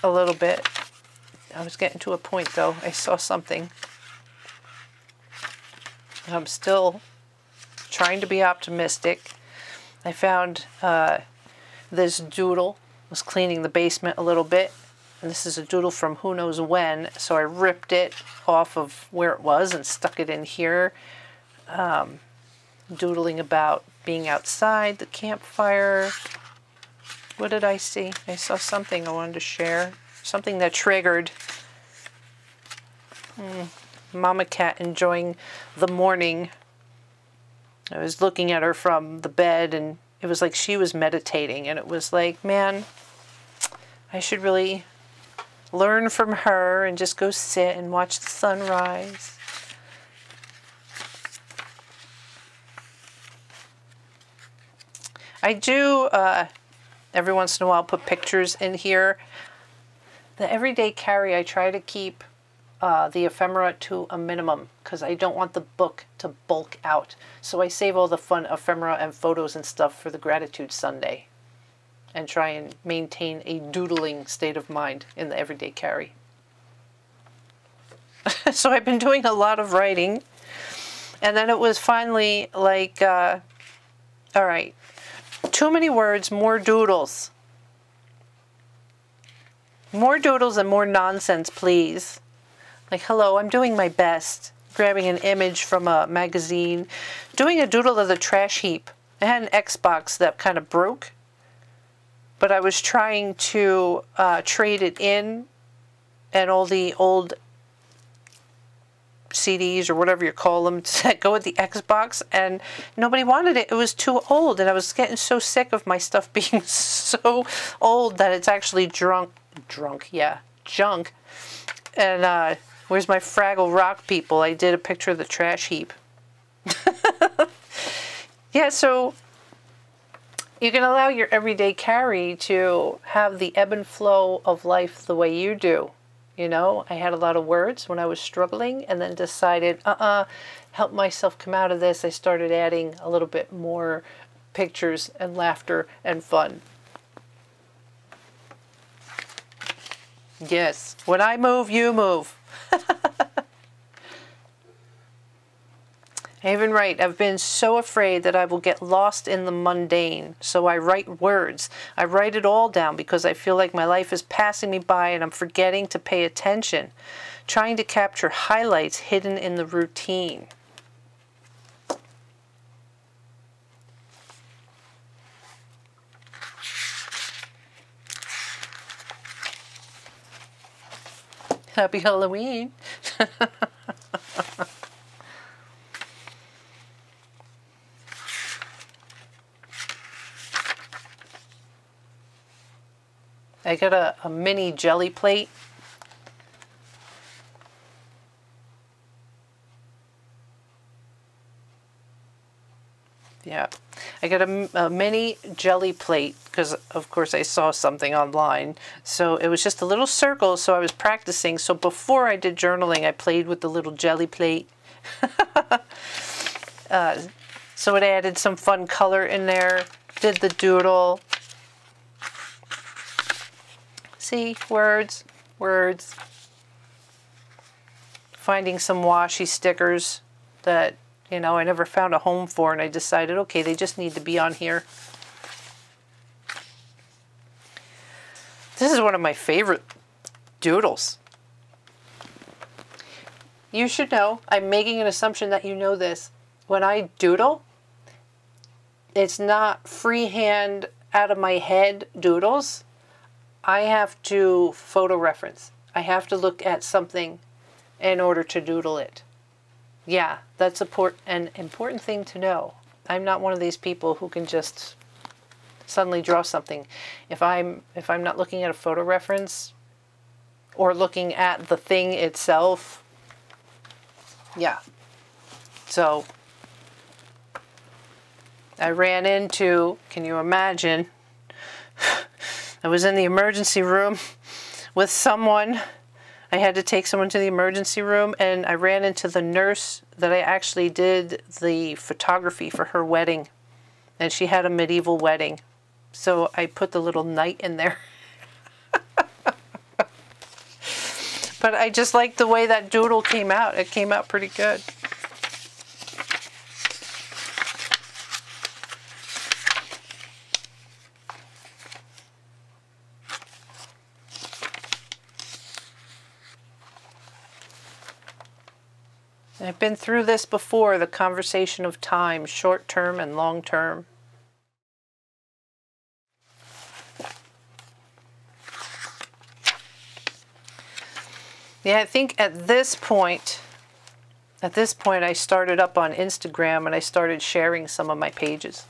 a little bit. I was getting to a point though. I saw something. And I'm still trying to be optimistic. I found this doodle. I was cleaning the basement a little bit. And this is a doodle from who knows when, so I ripped it off of where it was and stuck it in here. Doodling about being outside, the campfire. What did I see? I saw something I wanted to share. Something that triggered. Mama cat enjoying the morning. I was looking at her from the bed, and it was like she was meditating, and it was like, man, I should really learn from her and just go sit and watch the sunrise. I do, every once in a while, put pictures in here. The everyday carry, I try to keep the ephemera to a minimum because I don't want the book to bulk out. So I save all the fun ephemera and photos and stuff for the Gratitude Sunday and try and maintain a doodling state of mind in the everyday carry. So I've been doing a lot of writing, and then it was finally like, all right, too many words, more doodles. More doodles and more nonsense, please. Like, hello, I'm doing my best. Grabbing an image from a magazine. Doing a doodle of the trash heap. I had an Xbox that kind of broke. But I was trying to trade it in. And all the old CDs or whatever you call them to go with the Xbox. And nobody wanted it. It was too old. And I was getting so sick of my stuff being so old that it's actually junk. And where's my Fraggle Rock people? I did a picture of the trash heap. Yeah, so you can allow your everyday carry to have the ebb and flow of life the way you do. You know, I had a lot of words when I was struggling and then decided, help myself come out of this. I started adding a little bit more pictures and laughter and fun. Yes, when I move, you move. I even write, I've been so afraid that I will get lost in the mundane, so I write words. I write it all down because I feel like my life is passing me by and I'm forgetting to pay attention, trying to capture highlights hidden in the routine. Happy Halloween. I got a mini jelly plate. Yeah, I got a mini jelly plate because, of course, I saw something online. So it was just a little circle, so I was practicing. So before I did journaling, I played with the little jelly plate. So it added some fun color in there. Did the doodle. See, words, words. Finding some washi stickers that, you know, I never found a home for, and I decided, okay, they just need to be on here. This is one of my favorite doodles. You should know, I'm making an assumption that you know this. When I doodle, it's not freehand out of my head doodles. I have to photo reference. I have to look at something in order to doodle it. Yeah, that's an important thing to know. I'm not one of these people who can just suddenly draw something. If I'm not looking at a photo reference or looking at the thing itself, yeah. So I ran into, can you imagine? I was in the emergency room with someone. I had to take someone to the emergency room, and I ran into the nurse that I actually did the photography for her wedding. And she had a medieval wedding. So I put the little knight in there. But I just liked the way that doodle came out. It came out pretty good. I've been through this before, the conversation of time, short term and long term. Yeah, I think at this point I started up on Instagram and I started sharing some of my pages.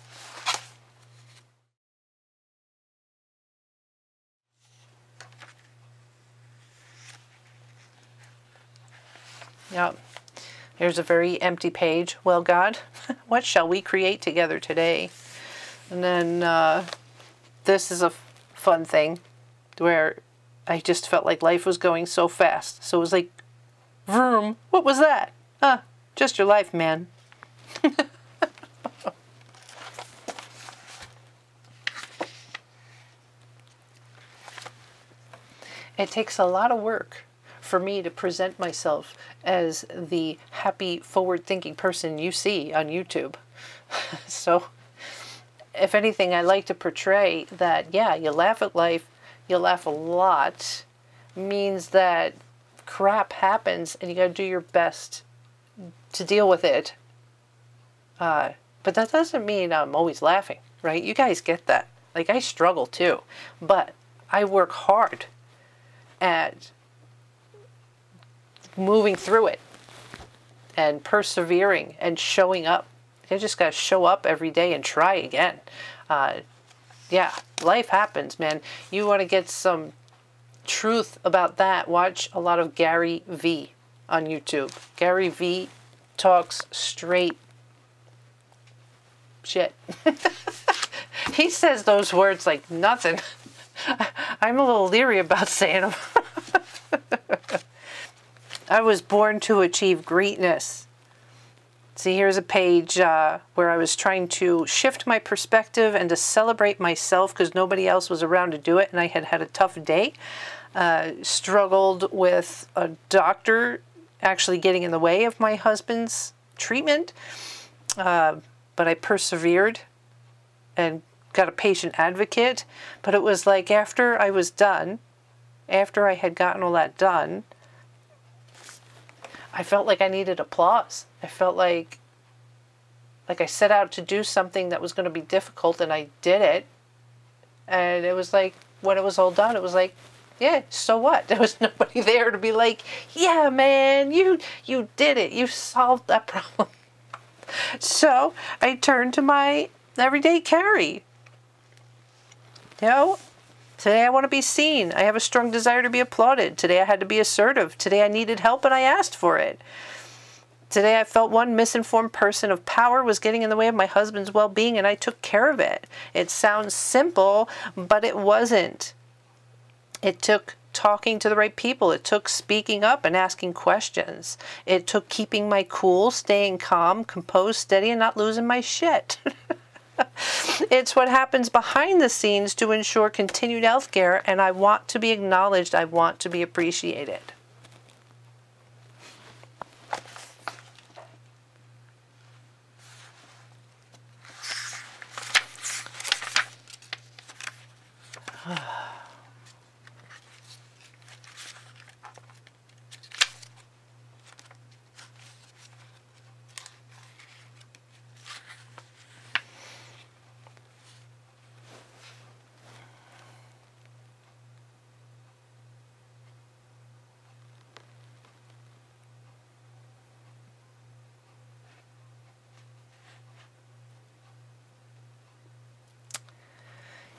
Yep. Here's a very empty page. Well, God, what shall we create together today? And then this is a fun thing where I just felt like life was going so fast. So it was like, vroom, what was that? Just your life, man. It takes a lot of work for me to present myself as the happy, forward-thinking person you see on YouTube. So, if anything, I like to portray that, yeah, you laugh at life, you laugh a lot, means that crap happens and you gotta do your best to deal with it. But that doesn't mean I'm always laughing, right? You guys get that. Like, I struggle too, but I work hard at moving through it and persevering and showing up. You just got to show up every day and try again. Yeah, life happens, man. You want to get some truth about that, watch a lot of Gary V on YouTube. Gary V talks straight shit. He says those words like nothing. I'm a little leery about saying them. I was born to achieve greatness. See, here's a page where I was trying to shift my perspective and to celebrate myself because nobody else was around to do it, and I had had a tough day. Struggled with a doctor actually getting in the way of my husband's treatment, but I persevered and got a patient advocate. But it was like after I was done, after I had gotten all that done, I felt like I needed applause. I felt like I set out to do something that was going to be difficult, and I did it. And it was like, when it was all done, it was like, yeah, so what? There was nobody there to be like, yeah, man, you did it. You solved that problem. So I turned to my everyday Carrie. You know, today I want to be seen. I have a strong desire to be applauded. Today I had to be assertive. Today I needed help and I asked for it. Today I felt one misinformed person of power was getting in the way of my husband's well-being and I took care of it. It sounds simple, but it wasn't. It took talking to the right people. It took speaking up and asking questions. It took keeping my cool, staying calm, composed, steady, and not losing my shit. It's what happens behind the scenes to ensure continued health care, and I want to be acknowledged. I want to be appreciated.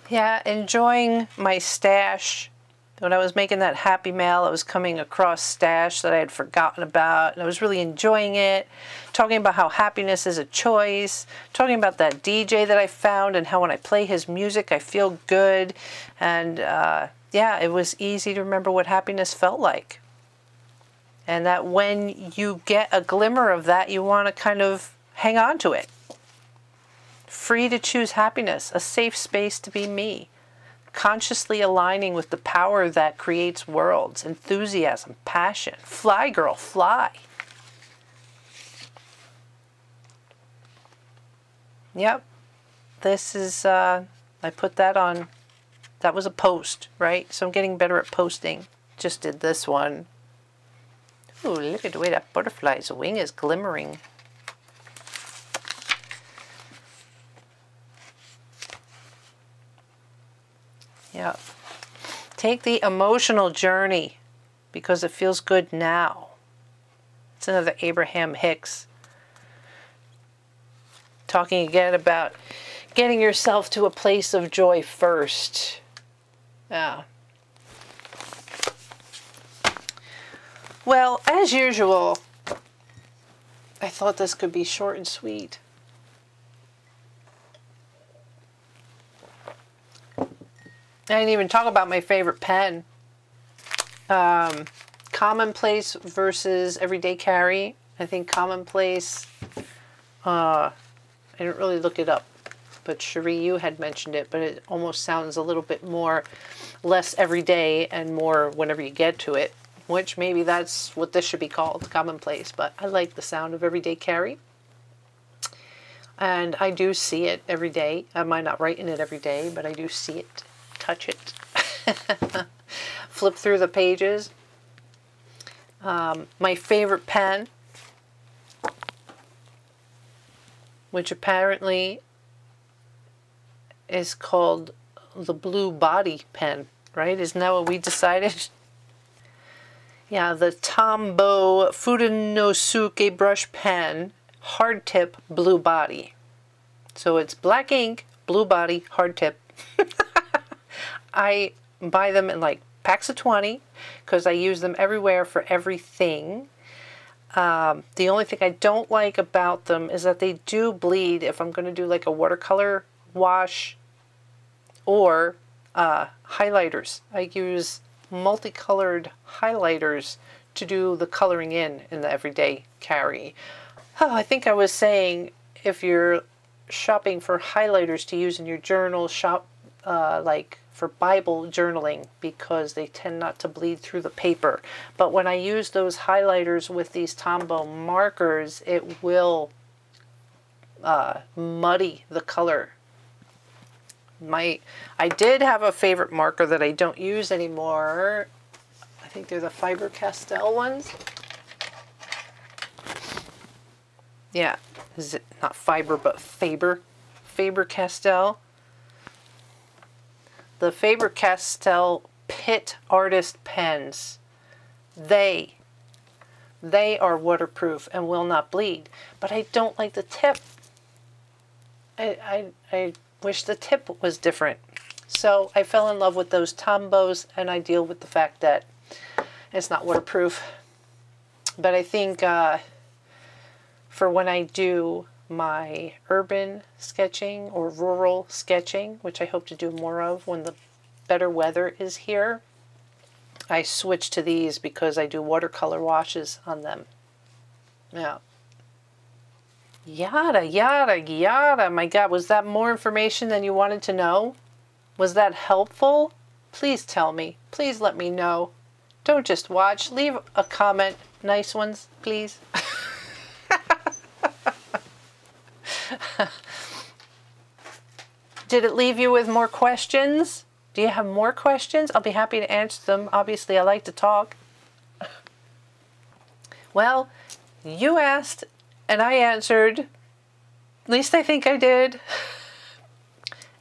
Yeah, enjoying my stash. When I was making that Happy Mail, I was coming across stash that I had forgotten about, and I was really enjoying it. Talking about how happiness is a choice. Talking about that DJ that I found and how when I play his music, I feel good. And yeah, it was easy to remember what happiness felt like. And that when you get a glimmer of that, you want to kind of hang on to it. Free to choose happiness, a safe space to be me. Consciously aligning with the power that creates worlds, enthusiasm, passion. Fly, girl, fly. Yep. This is, I put that on, that was a post, right? So I'm getting better at posting. Just did this one. Ooh, look at the way that butterfly's wing is glimmering. Yeah. Take the emotional journey because it feels good now. It's another Abraham Hicks. Talking again about getting yourself to a place of joy first. Yeah. Well, as usual, I thought this could be short and sweet. I didn't even talk about my favorite pen. Commonplace versus everyday carry. I think commonplace, I didn't really look it up, but Sherie, you had mentioned it, but it almost sounds a little bit more, less everyday and more whenever you get to it, which maybe that's what this should be called, commonplace, but I like the sound of everyday carry. And I do see it every day. I might not write in it every day, but I do see it, touch it, flip through the pages. My favorite pen, which apparently is called the Blue Body pen, right? Isn't that what we decided? Yeah, the Tombow Fudenosuke brush pen, hard tip, blue body. So it's black ink, blue body, hard tip. I buy them in like packs of 20 because I use them everywhere for everything. The only thing I don't like about them is that they do bleed if I'm going to do like a watercolor wash or highlighters. I use multicolored highlighters to do the coloring in the everyday carry. Oh, I think I was saying if you're shopping for highlighters to use in your journal, shop like for Bible journaling because they tend not to bleed through the paper. But when I use those highlighters with these Tombow markers, it will muddy the color. I did have a favorite marker that I don't use anymore. I think they're the Faber-Castell ones. Yeah, is it not Fiber but Faber? Faber-Castell. The Faber-Castell Pit Artist pens. They are waterproof and will not bleed. But I don't like the tip. I wish the tip was different. So I fell in love with those Tombows, and I deal with the fact that it's not waterproof. But I think for when I do my urban sketching or rural sketching, which I hope to do more of when the better weather is here, I switch to these because I do watercolor washes on them. Yeah. Yada, yada, yada. My God, was that more information than you wanted to know? Was that helpful? Please tell me. Please let me know. Don't just watch. Leave a comment. Nice ones, please. Did it leave you with more questions? Do you have more questions? I'll be happy to answer them. Obviously, I like to talk. Well, you asked and I answered. At least I think I did.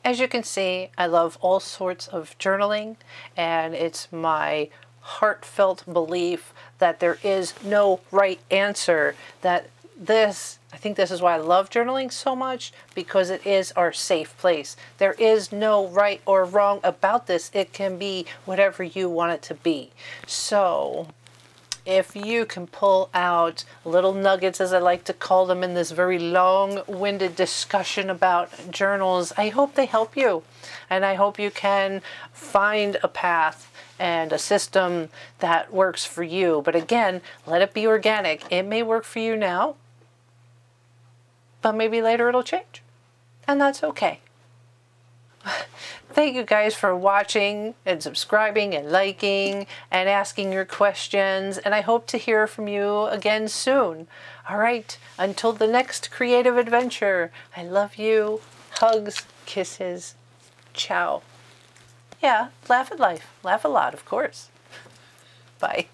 As you can see, I love all sorts of journaling, and it's my heartfelt belief that there is no right answer. I think this is why I love journaling so much, because it is our safe place. There is no right or wrong about this. It can be whatever you want it to be. So if you can pull out little nuggets, as I like to call them, in this very long-winded discussion about journals, I hope they help you. And I hope you can find a path and a system that works for you. But again, let it be organic. It may work for you now, but maybe later it'll change. And that's okay. Thank you guys for watching and subscribing and liking and asking your questions. And I hope to hear from you again soon. All right, until the next creative adventure, I love you. Hugs, kisses, ciao. Yeah, laugh at life. Laugh a lot, of course. Bye.